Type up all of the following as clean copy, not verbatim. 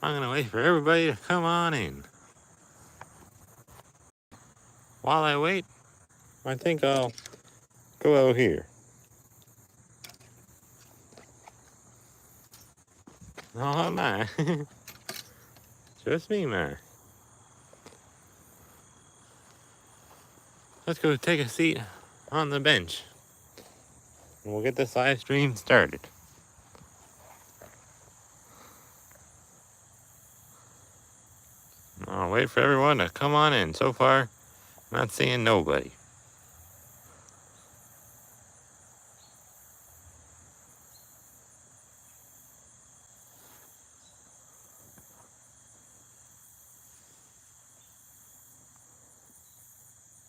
I'm gonna wait for everybody to come on in. While I wait, I think I'll go out here. Oh my. Just me, man. Let's go take a seat on the bench. And we'll get this live stream started. I'll wait for everyone to come on in. So far, not seeing nobody.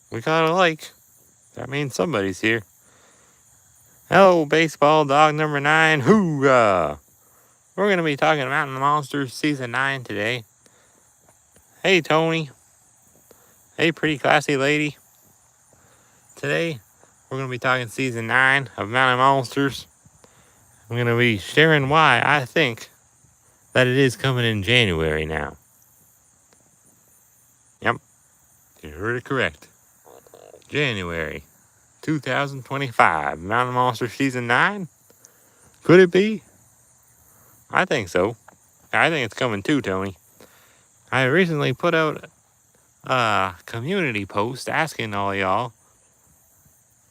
We got a like. That means somebody's here. Hello, baseball dog number 9. Hoorah! We're going to be talking about Mountain Monsters Season 9 today. Hey, Tony. Hey, pretty classy lady. Today, we're going to be talking Season 9 of Mountain Monsters. I'm going to be sharing why I think that it is coming in January now. Yep, you heard it correct. January 2025. Mountain Monsters Season 9? Could it be? I think so. I think it's coming too, Tony. I recently put out a community post asking all y'all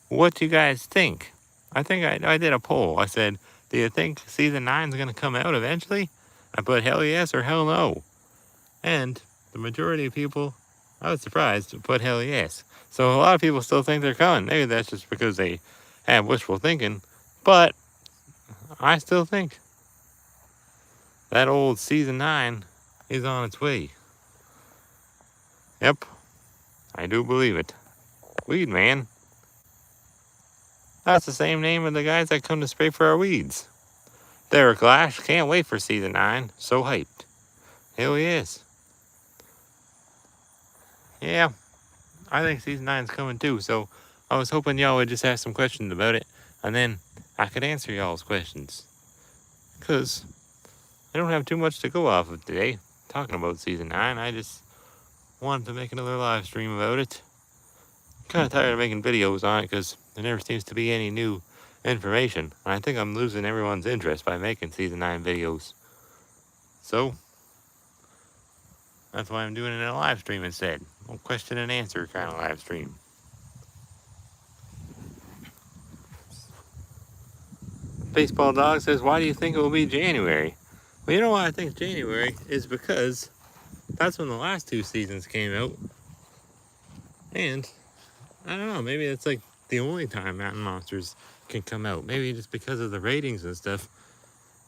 what you guys think. I think I did a poll. I said, do you think Season 9 is going to come out eventually? I put hell yes or hell no. And the majority of people, I was surprised, put hell yes. So a lot of people still think they're coming. Maybe that's just because they have wishful thinking. But I still think that old Season 9 is on its way. Yep, I do believe it. Weed Man. That's the same name of the guys that come to spray for our weeds. Derek Lash, can't wait for Season 9. So hyped. Hell yes. Yeah, I think Season 9 is coming too, so I was hoping y'all would just ask some questions about it, and then I could answer y'all's questions. Because I don't have too much to go off of today, talking about Season 9. I just wanted to make another live stream about it. Kind of tired of making videos on it, because there never seems to be any new information. And I think I'm losing everyone's interest by making Season 9 videos. So that's why I'm doing it in a live stream instead. A question and answer kind of live stream. Baseball Dog says, why do you think it will be January? Well, you know why I think January is because that's when the last 2 seasons came out. And I don't know, maybe it's like the only time Mountain Monsters can come out. Maybe just because of the ratings and stuff,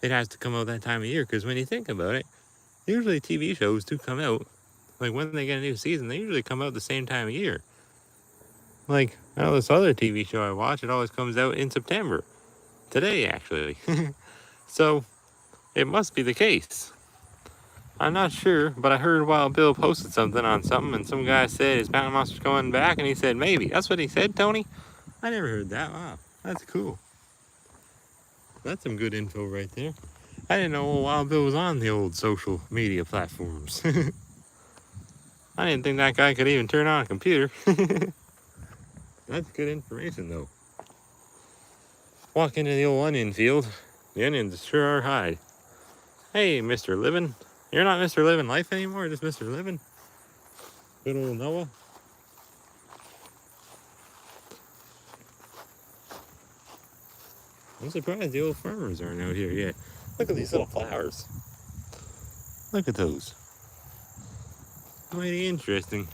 it has to come out that time of year. Because when you think about it, usually TV shows do come out. Like when they get a new season, they usually come out the same time of year. Like, I know this other TV show I watch, it always comes out in September. Today, actually. So, it must be the case. I'm not sure, but I heard Wild Bill posted something on something, and some guy said, is Mountain Monsters going back? And he said, maybe. That's what he said, Tony? I never heard that. Wow, that's cool. That's some good info right there. I didn't know Wild Bill was on the old social media platforms. I didn't think that guy could even turn on a computer. That's good information, though. Walk into the old onion field. The onions sure are high. Hey, Mr. Livin'. You're not Mr. Livin' Life anymore, just Mr. Livin'. Good old Noah. I'm surprised the old farmers aren't out here yet. Look at these little flowers. Look at those. Mighty interesting.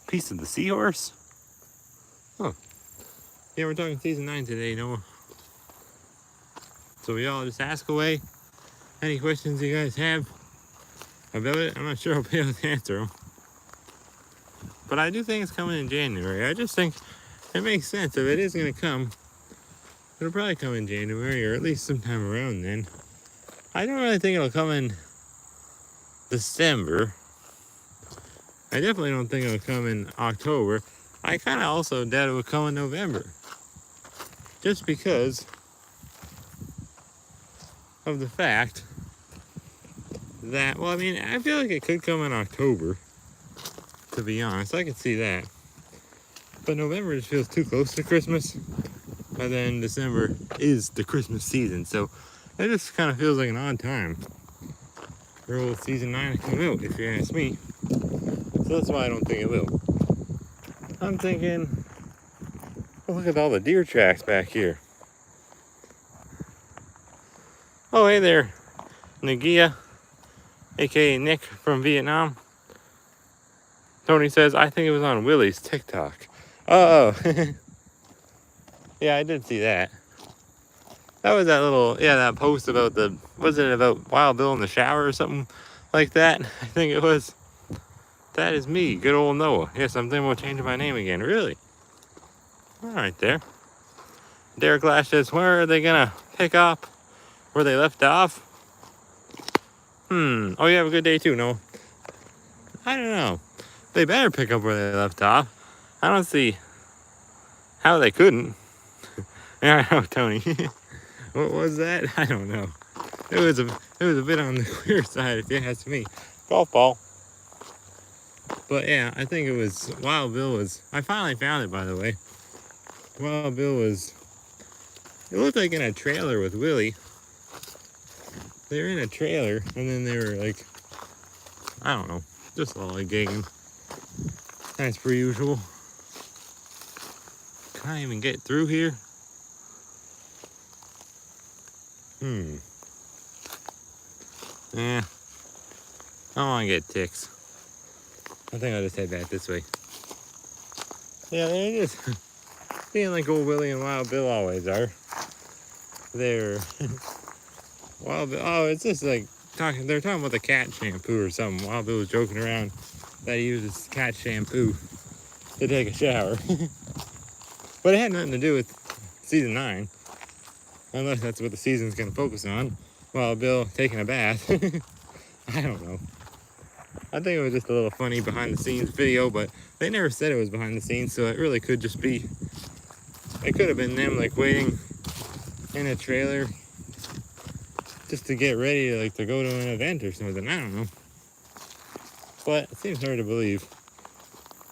Piece of the seahorse? Huh. Yeah, we're talking Season 9 today, Noah. So we all just ask away any questions you guys have about it. I'm not sure I'll be able to answer them. But I do think it's coming in January. I just think it makes sense. If it is going to come, it'll probably come in January, or at least sometime around then. I don't really think it'll come in December. I definitely don't think it'll come in October. I kind of also doubt it will come in November. Just because of the fact that. Well, I mean, I feel like it could come in October, to be honest. I could see that. But November just feels too close to Christmas. And then December is the Christmas season. So it just kind of feels like an odd time for old season 9 to come out, if you ask me. So that's why I don't think it will. I'm thinking, oh, look at all the deer tracks back here. Oh, hey there, Nagia, aka Nick from Vietnam. Tony says, I think it was on Willie's TikTok. Oh, yeah, I did see that. That was that little, yeah, that post about the, was it about Wild Bill in the shower or something like that? I think it was. That is me, good old Noah. Yes, I'm thinking about changing my name again. Really? All right there. Derek Lash says, where are they gonna pick up where they left off? Oh, you have a good day too, Noah. I don't know. They better pick up where they left off. I don't see how they couldn't. Yeah, I know, Tony. What was that? I don't know. It was a bit on the queer side, if you ask me. Golf ball. But yeah, I think it was Wild Bill was. I finally found it, by the way. Wild Bill was. It looked like in a trailer with Willie. They were in a trailer, and then they were like, I don't know, just lollygagging. As per usual. Can I even get through here? Yeah. I don't want to get ticks. I think I'll just head back this way. Yeah, there it is. Being like old Willie and Wild Bill always are. They're Wild Bill. Oh, it's just like they're talking about the cat shampoo or something. Wild Bill was joking around that he uses cat shampoo to take a shower. But it had nothing to do with season 9. Unless that's what the season's going to focus on. Wild Bill taking a bath. I don't know. I think it was just a little funny behind the scenes video, but they never said it was behind the scenes, so it really could just be, it could have been them like waiting in a trailer just to get ready to like to go to an event or something. I don't know. But it seems hard to believe.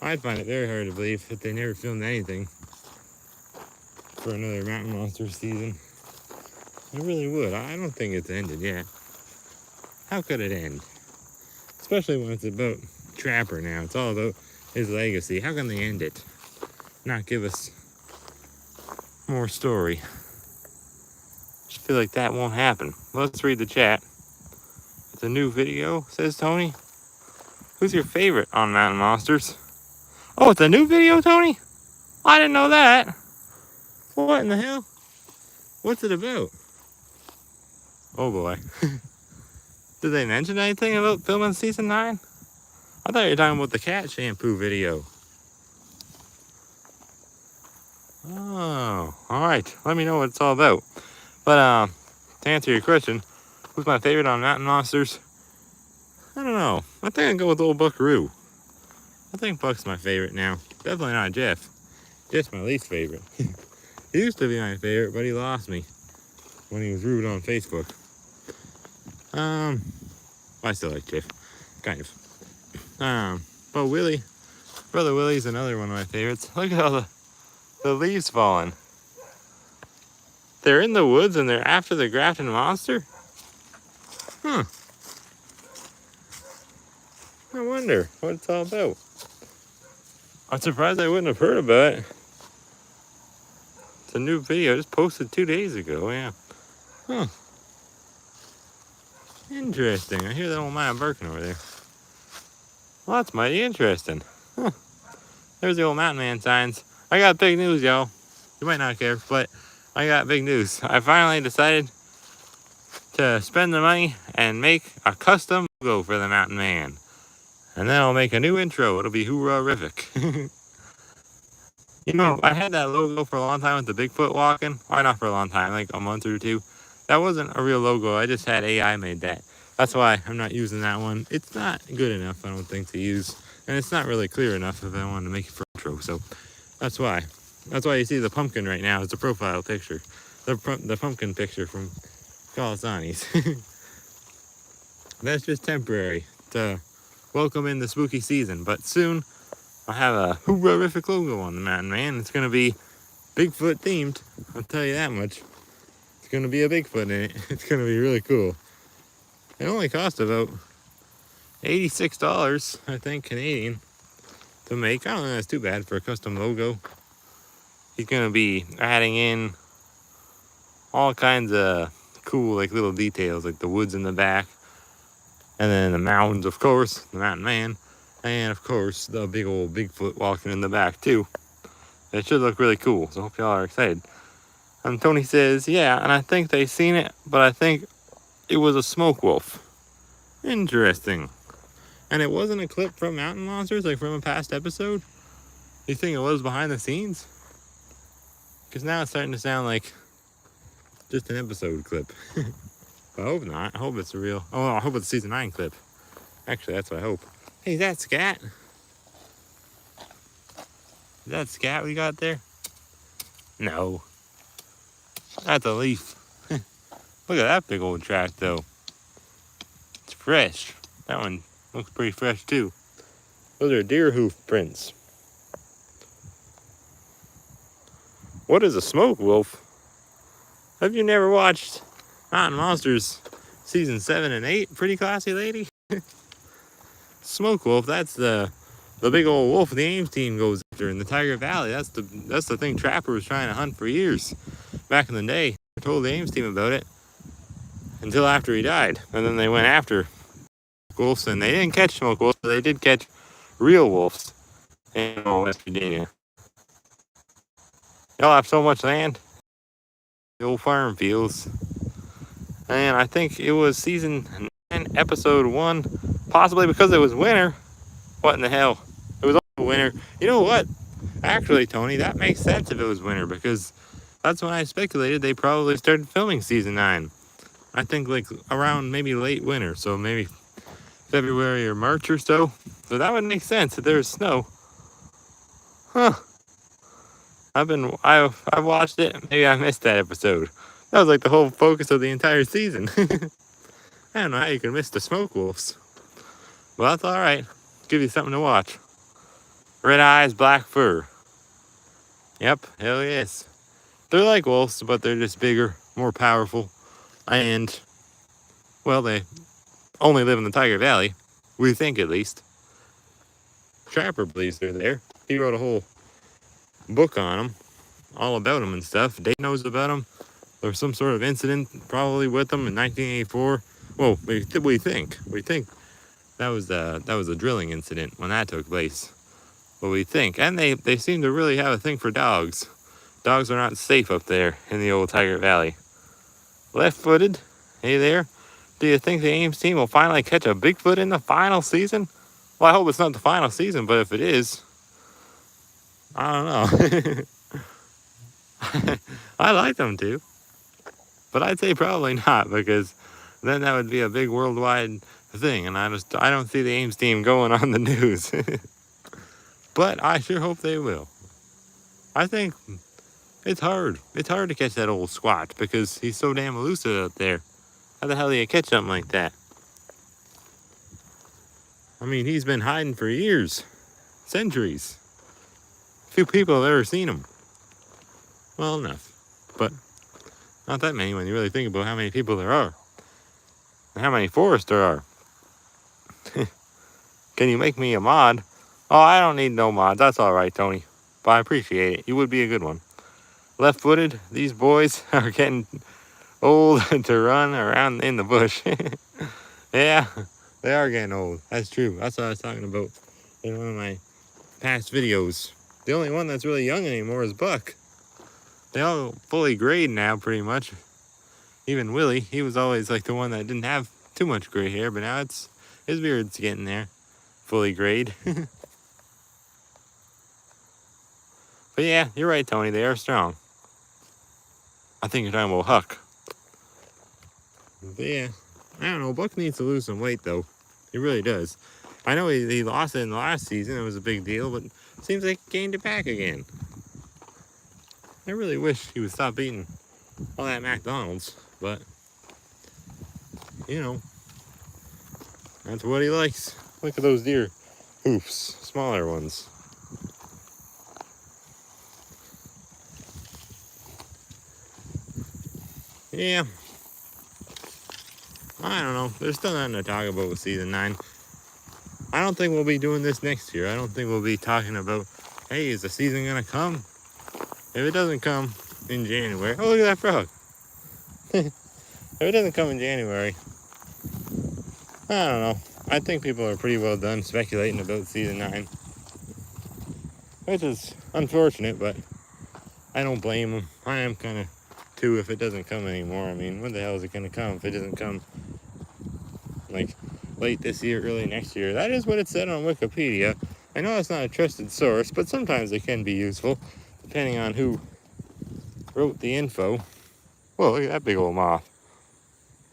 I find it very hard to believe that they never filmed anything for another Mountain Monsters season. I really would. I don't think it's ended yet. How could it end? Especially when it's about Trapper now. It's all about his legacy. How can they end it? Not give us more story. Just feel like that won't happen. Let's read the chat. It's a new video, says Tony. Who's your favorite on Mountain Monsters? Oh, it's a new video, Tony? I didn't know that. What in the hell? What's it about? Oh boy. Did they mention anything about filming season 9? I thought you were talking about the cat shampoo video. Oh, alright. Let me know what it's all about. But, to answer your question, who's my favorite on Mountain Monsters? I don't know. I think I'd go with old Buckaroo. I think Buck's my favorite now. Definitely not Jeff. Jeff's my least favorite. He used to be my favorite, but he lost me when he was rude on Facebook. I still like Jeff. Kind of. But Willie, Brother Willie's another one of my favorites. Look at all the leaves falling. They're in the woods and they're after the Grafton monster? I wonder what it's all about. I'm surprised I wouldn't have heard about it. It's a new video, just posted 2 days ago, yeah. Interesting. I hear that old man barking over there. Well, that's mighty interesting. There's the old mountain man signs. I got big news, y'all. You might not care, but I got big news. I finally decided to spend the money and make a custom logo for the mountain man. And then I'll make a new intro. It'll be hoorah-rific. You know, I had that logo for a long time with the Bigfoot walking. Or not for a long time, like a month or two. That wasn't a real logo. I just had AI made that. That's why I'm not using that one. It's not good enough, I don't think, to use. And it's not really clear enough if I wanted to make it for intro. So that's why. That's why you see the pumpkin right now. It's a profile picture. The pumpkin picture from Calasani's. That's just temporary to welcome in the spooky season. But soon, I'll have a horrific logo on the Mountain Man. It's going to be Bigfoot themed. I'll tell you that much. It's going to be a Bigfoot in it. It's going to be really cool. It only cost about $86, I think, Canadian to make. I don't think that's too bad for a custom logo. He's going to be adding in all kinds of cool, like, little details, like the woods in the back, and then the mountains, of course, the Mountain Man, and of course the big old Bigfoot walking in the back too. It should look really cool, so I hope y'all are excited. And Tony says, yeah, and I think they seen it, but I think it was a smoke wolf. Interesting. And it wasn't a clip from Mountain Monsters, like from a past episode? You think it was behind the scenes? Because now it's starting to sound like just an episode clip. I hope not. I hope it's a real... Oh, I hope it's a season 9 clip. Actually, that's what I hope. Hey, is that scat? Is that scat we got there? No. That's a leaf. Look at that big old track, though. It's fresh. That one looks pretty fresh, too. Those are deer hoof prints. What is a smoke wolf? Have you never watched Mountain Monsters season 7 and 8? Pretty classy lady. Smoke wolf, that's the big old wolf the Ames team goes after in the Tiger Valley. That's the thing Trapper was trying to hunt for years. Back in the day, I told the Ames team about it until after he died. And then they went after wolves, and they didn't catch smoke wolves, but they did catch real wolves in West Virginia. Y'all have so much land. The old farm fields. And I think it was season 9, episode 1, possibly because it was winter. What in the hell? It was also winter. You know what? Actually, Tony, that makes sense if it was winter, because that's when I speculated they probably started filming season 9. I think like around maybe late winter, so maybe February or March or so. So that would make sense if there's snow. Huh. I've watched it. Maybe I missed that episode. That was like the whole focus of the entire season. I don't know how you can miss the smoke wolves. Well, that's all right. Give you something to watch. Red eyes, black fur. Yep, hell yes. They're like wolves, but they're just bigger, more powerful, and, well, they only live in the Tiger Valley. We think, at least. Trapper believes they're there. He wrote a whole book on them, all about them and stuff. Dave knows about them. There was some sort of incident probably with them in 1984. Well, we think that was a drilling incident when that took place. But we think, and they seem to really have a thing for dogs. Dogs are not safe up there in the old Tiger Valley. Left-footed, hey there. Do you think the Ames team will finally catch a Bigfoot in the final season? Well, I hope it's not the final season, but if it is, I don't know. I like them too. But I'd say probably not, because then that would be a big worldwide thing, and I don't see the Ames team going on the news. But I sure hope they will. I think it's hard. It's hard to catch that old squat because he's so damn elusive out there. How the hell do you catch something like that? I mean, he's been hiding for years, centuries. Few people have ever seen him. Well, enough. But not that many when you really think about how many people there are. And how many forests there are. Can you make me a mod? Oh, I don't need no mod. That's alright, Tony. But I appreciate it. You would be a good one. Left-footed, these boys are getting old to run around in the bush. Yeah, they are getting old. That's true. That's what I was talking about in one of my past videos. The only one that's really young anymore is Buck. They all fully grayed now, pretty much. Even Willie, he was always like the one that didn't have too much gray hair, but now his beard's getting there. Fully grayed. But yeah, you're right, Tony. They are strong. I think you're talking about Huck. But yeah, I don't know. Buck needs to lose some weight, though. He really does. I know he lost it in the last season. It was a big deal, but it seems like he gained it back again. I really wish he would stop eating all that McDonald's, but, you know, That's what he likes. Look at those deer hoofs, smaller ones. Yeah. I don't know. There's still nothing to talk about with season 9. I don't think we'll be doing this next year. I don't think we'll be talking about, hey, is the season gonna come? If it doesn't come in January, oh, look at that frog. If it doesn't come in January, I don't know. I think people are pretty well done speculating about season 9, which is unfortunate, but I don't blame them. I am kind of too if it doesn't come anymore. I mean, when the hell is it gonna come if it doesn't come like late this year, early next year? That is what it said on Wikipedia. I know it's not a trusted source, but sometimes they can be useful depending on who wrote the info. Whoa, look at that big old moth.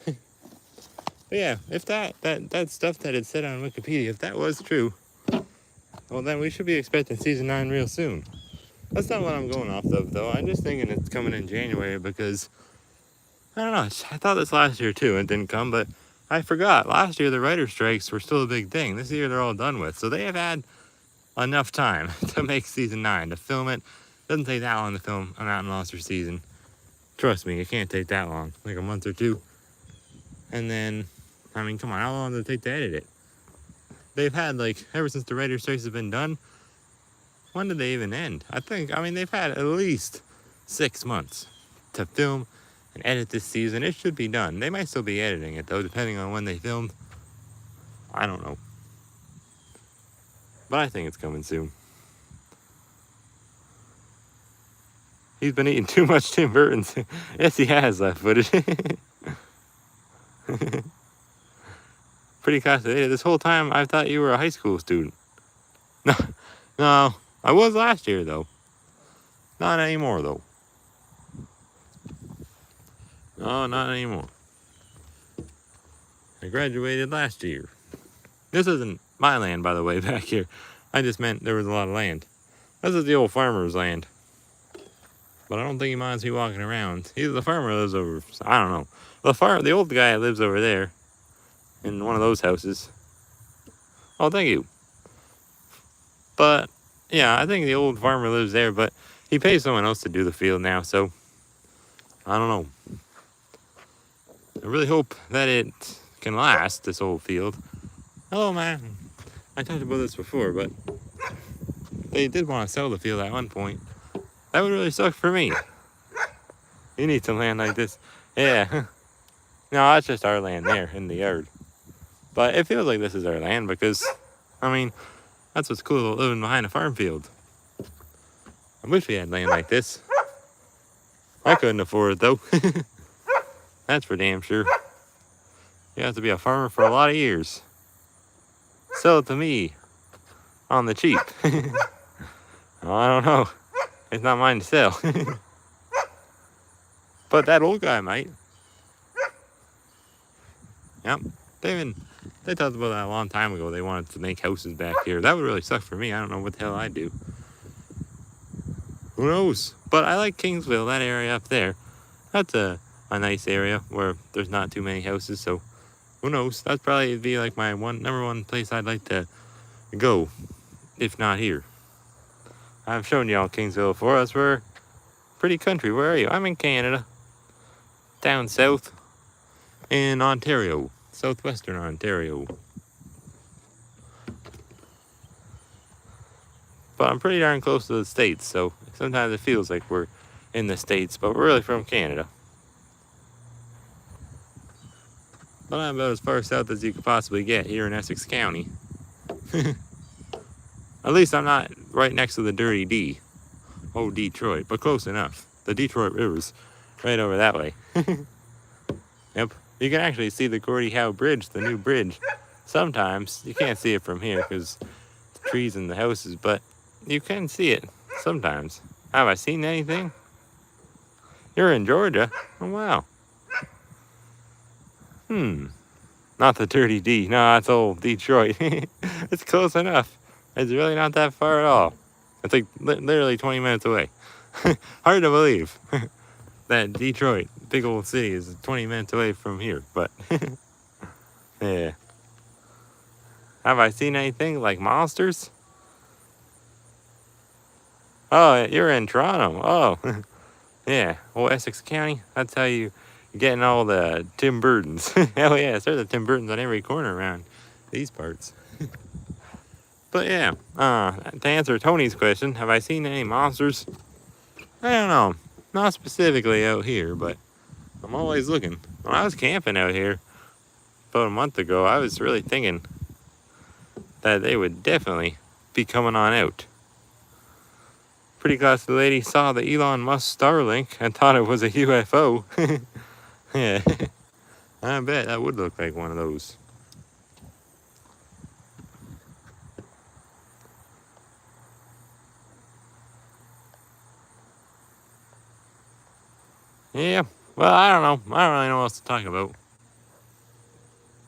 But yeah, if that stuff that it said on Wikipedia, if that was true, well then we should be expecting season 9 real soon. That's not what I'm going off of though. I'm just thinking it's coming in January because, I don't know, I thought this last year too, and it didn't come, but I forgot. Last year the writer strikes were still a big thing. This year they're all done with. So they have had enough time to make season 9, to film it. Doesn't take that long to film a Mountain Monster season. Trust me, it can't take that long, like a month or two. And then, I mean, come on, how long does it take to edit it? They've had, like, ever since the writer strikes have been done, when did they even end? I mean, they've had at least 6 months to film and edit this season. It should be done. They might still be editing it, though, depending on when they filmed. I don't know. But I think it's coming soon. He's been eating too much Tim Burton's. Yes, he has, left-footed. Pretty fascinating. This whole time, I thought you were a high school student. No, I was last year, though. Not anymore, though. No, not anymore. I graduated last year. This isn't my land, by the way, back here. I just meant there was a lot of land. This is the old farmer's land. But I don't think he minds me walking around. Either the farmer lives over, I don't know. The old guy lives over there in one of those houses. Oh, thank you. But, yeah, I think the old farmer lives there, but he pays someone else to do the field now, so I don't know. I really hope that it can last, this old field. Hello, man. I talked about this before, but they did want to sell the field at one point. That would really suck for me. You need some land like this. Yeah. No, that's just our land there in the yard. But it feels like this is our land because, I mean, that's what's cool about living behind a farm field. I wish we had land like this. I couldn't afford it, though. That's for damn sure. You have to be a farmer for a lot of years. Sell it to me on the cheap. Oh, I don't know. It's not mine to sell. But that old guy might. Yep. They talked about that a long time ago. They wanted to make houses back here. That would really suck for me. I don't know what the hell I'd do. Who knows? But I like Kingsville, that area up there. That's a nice area where there's not too many houses, so who knows? That'd probably be like my number one place I'd like to go, if not here. I've shown y'all Kingsville before. That's where pretty country. Where are you? I'm in Canada. Down south in Ontario. Southwestern Ontario. But I'm pretty darn close to the States, so sometimes it feels like we're in the States, but we're really from Canada. But I'm about as far south as you could possibly get here in Essex County. At least I'm not right next to the Dirty D. Oh, Detroit, but close enough. The Detroit River's right over that way. Yep. You can actually see the Gordie Howe Bridge, the new bridge. Sometimes. You can't see it from here because the trees and the houses, but you can see it sometimes. Have I seen anything? You're in Georgia? Oh, wow. Not the Dirty D. No, that's old Detroit. It's close enough. It's really not that far at all. It's like literally 20 minutes away. Hard to believe that Detroit, big old city, is 20 minutes away from here, but yeah. Have I seen anything like monsters? Oh, you're in Toronto. Oh, yeah. Well, Essex County. That's how you're getting all the Tim Burtons. Hell yeah, there's the Tim Burtons on every corner around these parts. But yeah, to answer Tony's question, have I seen any monsters? I don't know. Not specifically out here, but I'm always looking. When I was camping out here about a month ago, I was really thinking that they would definitely be coming on out. Pretty classy lady saw the Elon Musk Starlink and thought it was a UFO. Yeah, I bet that would look like one of those. Yeah, well, I don't know. I don't really know what else to talk about.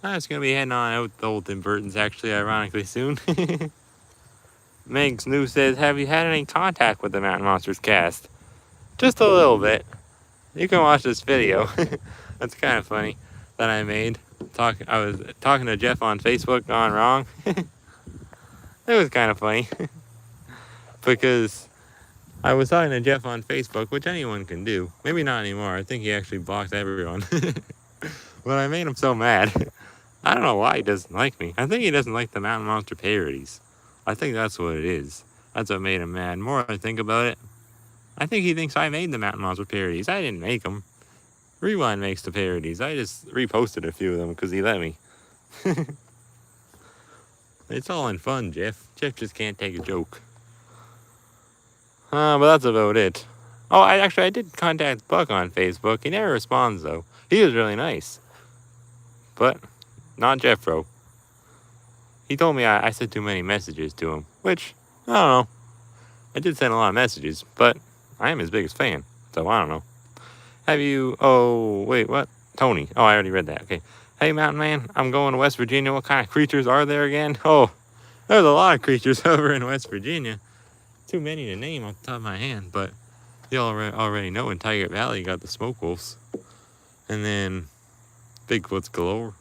I'm just going to be heading on out the old Tim Burtons, actually, ironically, soon. Meg's New says, have you had any contact with the Mountain Monsters cast? Just a little bit. You can watch this video. That's kind of funny that I made. I was talking to Jeff on Facebook gone wrong. It was kind of funny. Because I was talking to Jeff on Facebook, which anyone can do. Maybe not anymore. I think he actually blocked everyone. But I made him so mad. I don't know why he doesn't like me. I think he doesn't like the Mountain Monster parodies. I think that's what it is. That's what made him mad. The more I think about it, I think he thinks I made the Mountain Monster parodies. I didn't make them. Rewind makes the parodies. I just reposted a few of them because he let me. It's all in fun, Jeff. Jeff just can't take a joke. But that's about it. Oh, I did contact Buck on Facebook. He never responds, though. He was really nice. But not Jeffro. He told me I sent too many messages to him, which, I don't know. I did send a lot of messages, but I am his biggest fan, so I don't know. Have you, oh, wait, what? Tony. Oh, I already read that, okay. Hey, Mountain Man, I'm going to West Virginia. What kind of creatures are there again? Oh, there's a lot of creatures over in West Virginia. Too many to name off the top of my hand, but you already know in Tiger Valley you got the smoke wolves. And then Bigfoot's galore.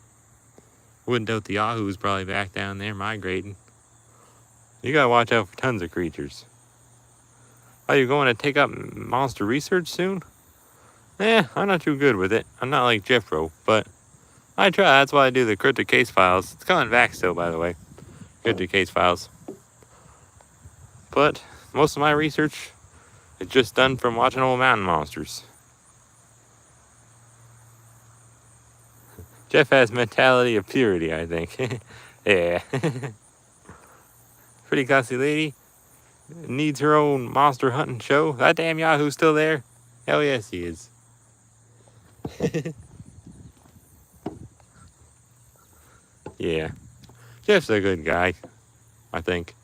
Wouldn't doubt the Yahoo's probably back down there migrating. You gotta watch out for tons of creatures. Are you going to take up monster research soon? I'm not too good with it. I'm not like Jeffro, but I try. That's why I do the cryptic case files. It's coming back still, by the way. Cryptic case files. But most of my research is just done from watching old mountain monsters. Jeff has mentality of purity, I think. Yeah. Pretty classy lady. Needs her own monster hunting show. That damn Yahoo's still there? Hell yes, he is. Yeah. Jeff's a good guy, I think.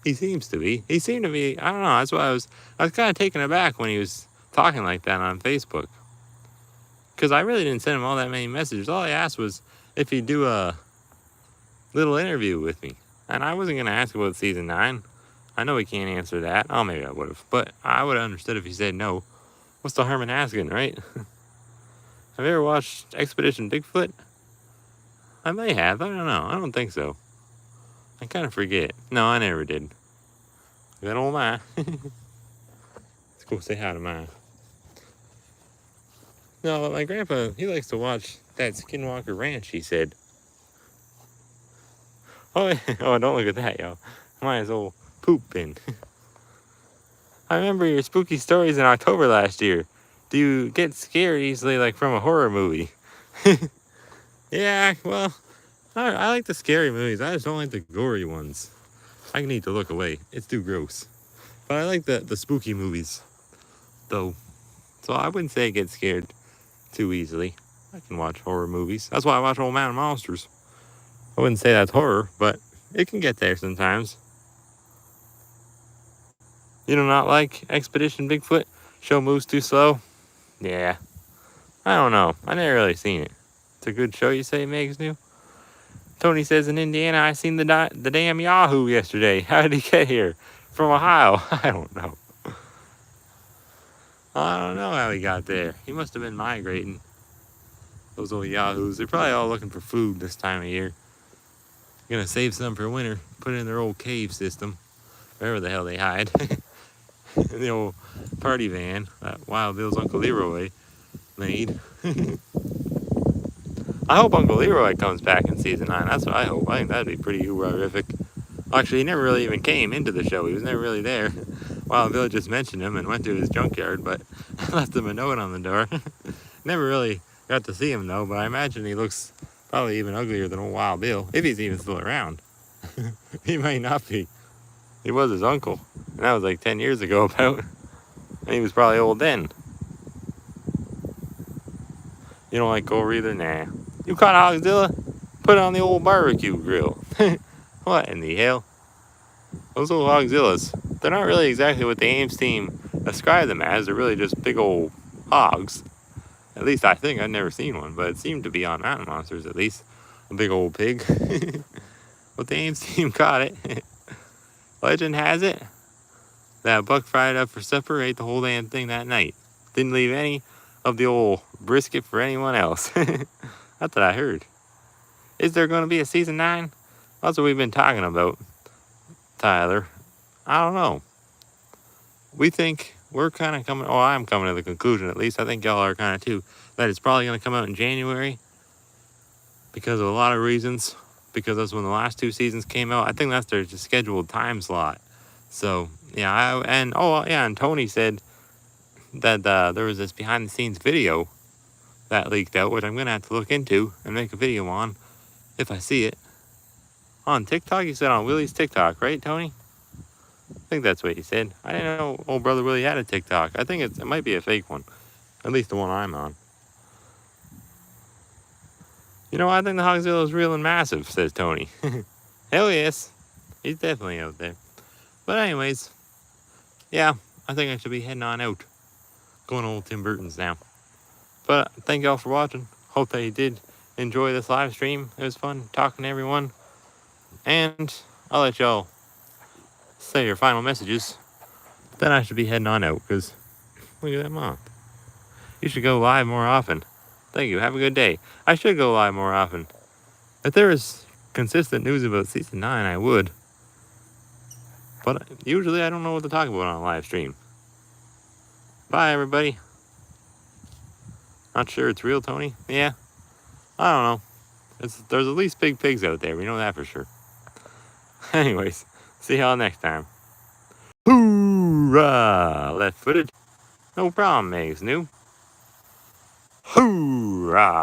He seems to be. He seemed to be, I don't know, that's why I was kind of taken aback when he was talking like that on Facebook. Because I really didn't send him all that many messages. All I asked was if he'd do a little interview with me. And I wasn't going to ask about season 9. I know he can't answer that. Oh, maybe I would have. But I would have understood if he said no. What's the harm in asking, right? Have you ever watched Expedition Bigfoot? I may have. I don't know. I don't think so. I kind of forget. No, I never did. That old Ma. Let's go say hi to Ma. No, but my grandpa, he likes to watch that Skinwalker Ranch, he said. Oh, oh, don't look at that, y'all. Mine's old poop bin. I remember your spooky stories in October last year. Do you get scared easily, like from a horror movie? Yeah, well, I like the scary movies. I just don't like the gory ones. I need to look away. It's too gross. But I like the spooky movies, though. So I wouldn't say I get scared too easily. I can watch horror movies. That's why I watch Old Mountain Monsters. I wouldn't say that's horror, but it can get there sometimes. You do not like Expedition Bigfoot? Show moves too slow? Yeah. I don't know. I never really seen it. It's a good show, you say, Megs New? Tony says in Indiana, I seen the damn Yahoo yesterday. How did he get here? From Ohio? I don't know. I don't know how he got there. He must have been migrating. Those old Yahoos. They're probably all looking for food this time of year. Gonna save some for winter. Put it in their old cave system. Wherever the hell they hide. The old party van that Wild Bill's Uncle Leroy made. I hope Uncle Leroy comes back in season 9. That's what I hope. I think that'd be pretty horrific. Actually, he never really even came into the show. He was never really there. Wild Bill just mentioned him and went to his junkyard, but left him a note on the door. Never really got to see him though, but I imagine he looks probably even uglier than old Wild Bill, if he's even still around. He might not be. He was his uncle, and that was like 10 years ago about, and he was probably old then. You don't like Cobra either? Nah. You caught Hogzilla? Put it on the old barbecue grill. What in the hell? Those old Hogzillas, they're not really exactly what the Ames team described them as. They're really just big old hogs. At least I think. I've never seen one, but it seemed to be on Mountain Monsters at least. A big old pig. But the Ames team caught it. Legend has it that Buck fried it up for supper, ate the whole damn thing that night. Didn't leave any of the old brisket for anyone else. That's what I heard. Is there going to be a season 9? That's what we've been talking about, Tyler. I don't know. We think we're kind of coming, I'm coming to the conclusion at least, I think y'all are kind of too, that it's probably going to come out in January because of a lot of reasons. Because that's when the last 2 seasons came out. I think that's their scheduled time slot. So, yeah, and Tony said that there was this behind the scenes video that leaked out, which I'm going to have to look into and make a video on if I see it. On TikTok? You said on Willie's TikTok, right, Tony? I think that's what you said. I didn't know old brother Willie had a TikTok. I think it might be a fake one. At least the one I'm on. You know, I think the Hogzilla is real and massive, says Tony. Hell yes. He's definitely out there. But anyways, yeah, I think I should be heading on out. Going to old Tim Burton's now. But thank y'all for watching. Hope that you did enjoy this live stream. It was fun talking to everyone. And I'll let y'all say your final messages. Then I should be heading on out, because look at that moth. You should go live more often. Thank you. Have a good day. I should go live more often. If there was consistent news about season 9, I would. But usually I don't know what to talk about on a live stream. Bye, everybody. Not sure it's real, Tony? Yeah. I don't know. There's at least big pigs out there. We know that for sure. Anyways, see y'all next time. Hoorah! Left-footed. No problem, Meg's new. Hoorah!